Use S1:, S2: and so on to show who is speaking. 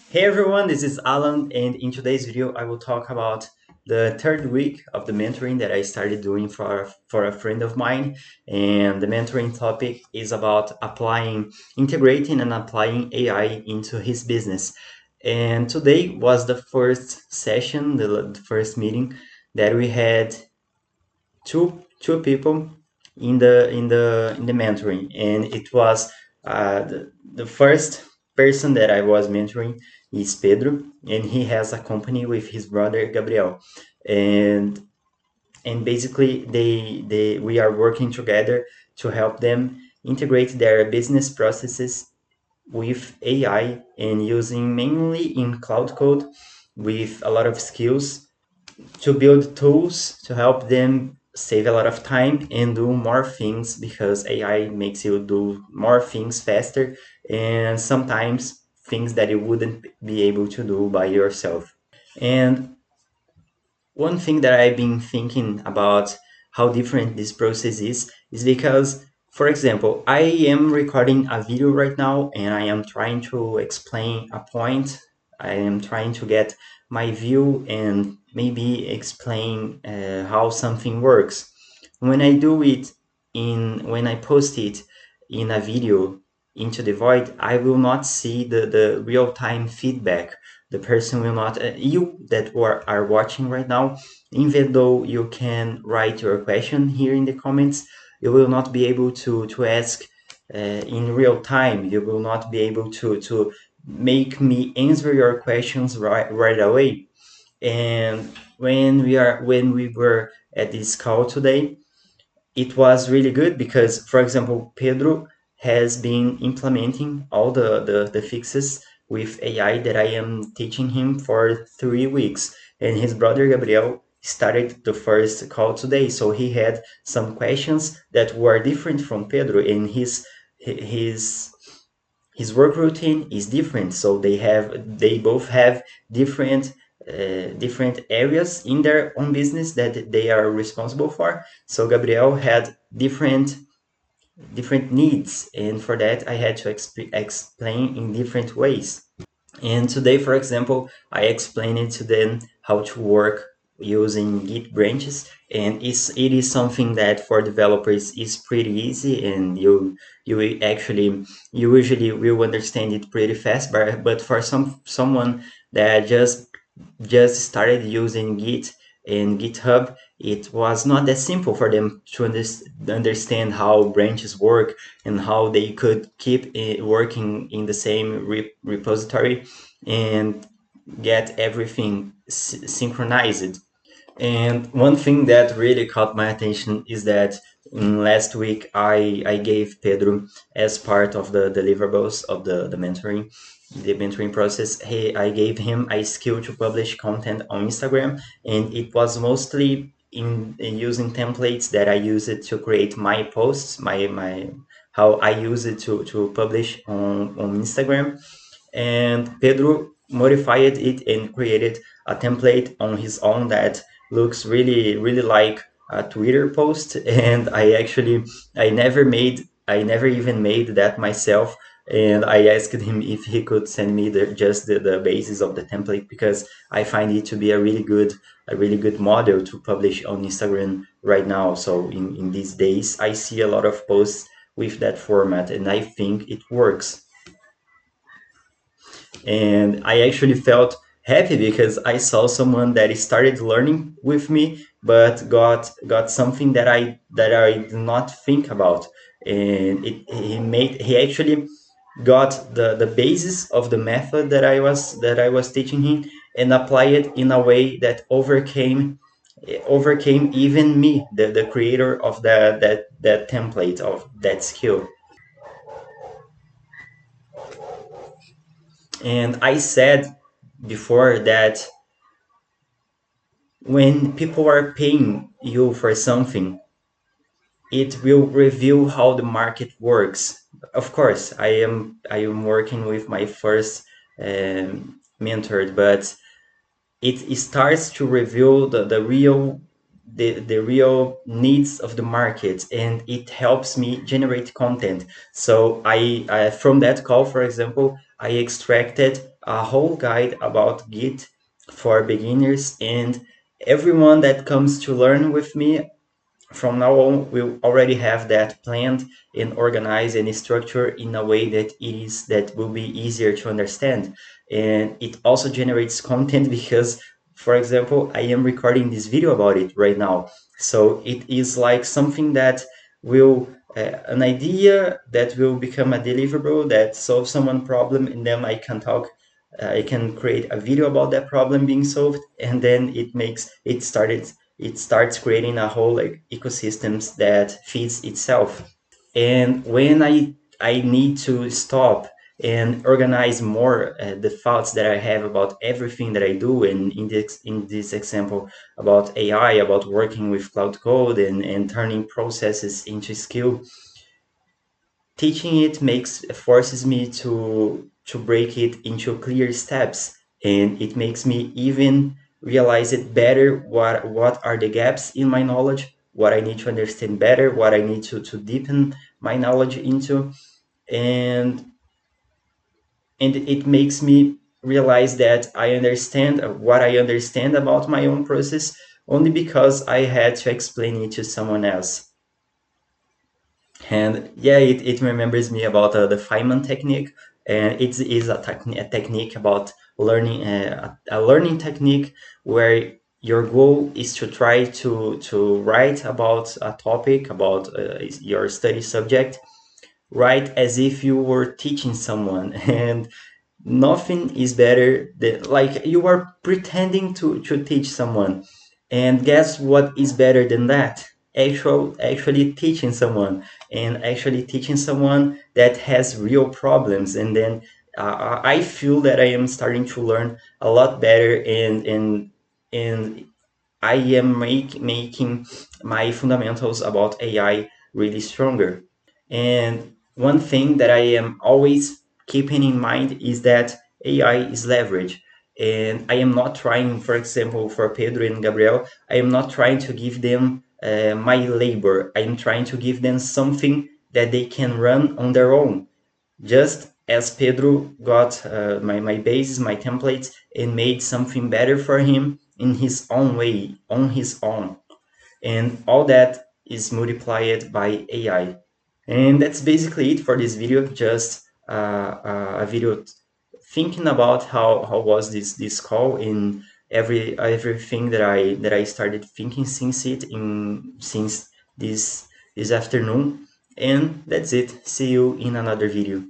S1: Hey everyone, this is Alan, and in today's video, I will talk about the third week of the mentoring that I started doing for a friend of mine. And the mentoring topic is about integrating and applying AI into his business. And today was the first session, the first meeting that we had two people in the mentoring, and it was the first person that I was mentoring is Pedro, and he has a company with his brother Gabriel, and basically they we are working together to help them integrate their business processes with AI and using mainly in Cloud Code with a lot of skills to build tools to help them save a lot of time and do more things because AI makes you do more things faster and sometimes things that you wouldn't be able to do by yourself. And one thing that I've been thinking about how different this process is because, for example, I am recording a video right now and I am trying to explain a point. I am trying to get my view and maybe explain how something works. When I do it when I post it in a video into the void, I will not see the real-time feedback. The person will not, you that are watching right now, even though you can write your question here in the comments, you will not be able to ask in real time. You will not be able to make me answer your questions right away. And when we were at this call today, it was really good because, for example, Pedro has been implementing all the fixes with AI that I am teaching him for 3 weeks. And his brother Gabriel started the first call today. So he had some questions that were different from Pedro, and his his work routine is different. So they both have different areas in their own business that they are responsible for. So Gabriel had different needs, and for that I had to explain in different ways. And today, for example, I explained to them how to work using Git branches, and it is something that for developers is pretty easy, and you you usually will understand it pretty fast. But for someone that just started using Git and GitHub, it was not that simple for them to understand how branches work and how they could keep it working in the same repository and get everything synchronized. And one thing that really caught my attention is that last week I gave Pedro, as part of the deliverables of the mentoring process, I gave him a skill to publish content on Instagram, and it was mostly in using templates that I use it to create my posts, my how I use it to publish on Instagram. And Pedro modified it and created a template on his own that looks really like a Twitter post. And I never even made that myself. And I asked him if he could send me the basis of the template because I find it to be a really good model to publish on Instagram right now. So in these days, I see a lot of posts with that format, and I think it works. And I actually felt happy because I saw someone that started learning with me but got something that I did not think about. And he actually got the basis of the method that I was teaching him and apply it in a way that overcame even me, the creator of that template of that skill. And I said before that when people are paying you for something, it will reveal how the market works. Of course, I am working with my first mentor, but it starts to reveal the real the real needs of the market, and it helps me generate content. So I from that call, for example, I extracted a whole guide about Git for beginners, and everyone that comes to learn with me from now on, we'll already have that planned and organized and structured in a way that will be easier to understand. And it also generates content because, for example, I am recording this video about it right now. So it is like something that will an idea that will become a deliverable that solves someone problem, and then I can create a video about that problem being solved, and then it starts creating a whole like ecosystems that feeds itself. And when I need to stop and organize more the thoughts that I have about everything that I do, and in this example about AI, about working with Claude Code and turning processes into skill, teaching it makes forces me to break it into clear steps, and it makes me even realize it better what are the gaps in my knowledge, what I need to understand better, what I need to deepen my knowledge into. And and it makes me realize that I understand what I understand about my own process only because I had to explain it to someone else. And yeah, it remembers me about the Feynman technique, and it is a technique about learning, a learning technique where your goal is to try to write about a topic, about your study subject, write as if you were teaching someone. And nothing is better than like you are pretending to teach someone. And guess what is better than that? Actually teaching someone, and actually teaching someone that has real problems. And then I feel that I am starting to learn a lot better, and I am making my fundamentals about AI really stronger. And one thing that I am always keeping in mind is that AI is leverage. And I am not trying, for example, for Pedro and Gabriel, I am not trying to give them my labor. I am trying to give them something that they can run on their own. Just as Pedro got my bases, my templates, and made something better for him in his own way, on his own. And all that is multiplied by AI. And that's basically it for this video. Just a video thinking about how was this call, in everything that I started thinking since this afternoon. And that's it. See you in another video.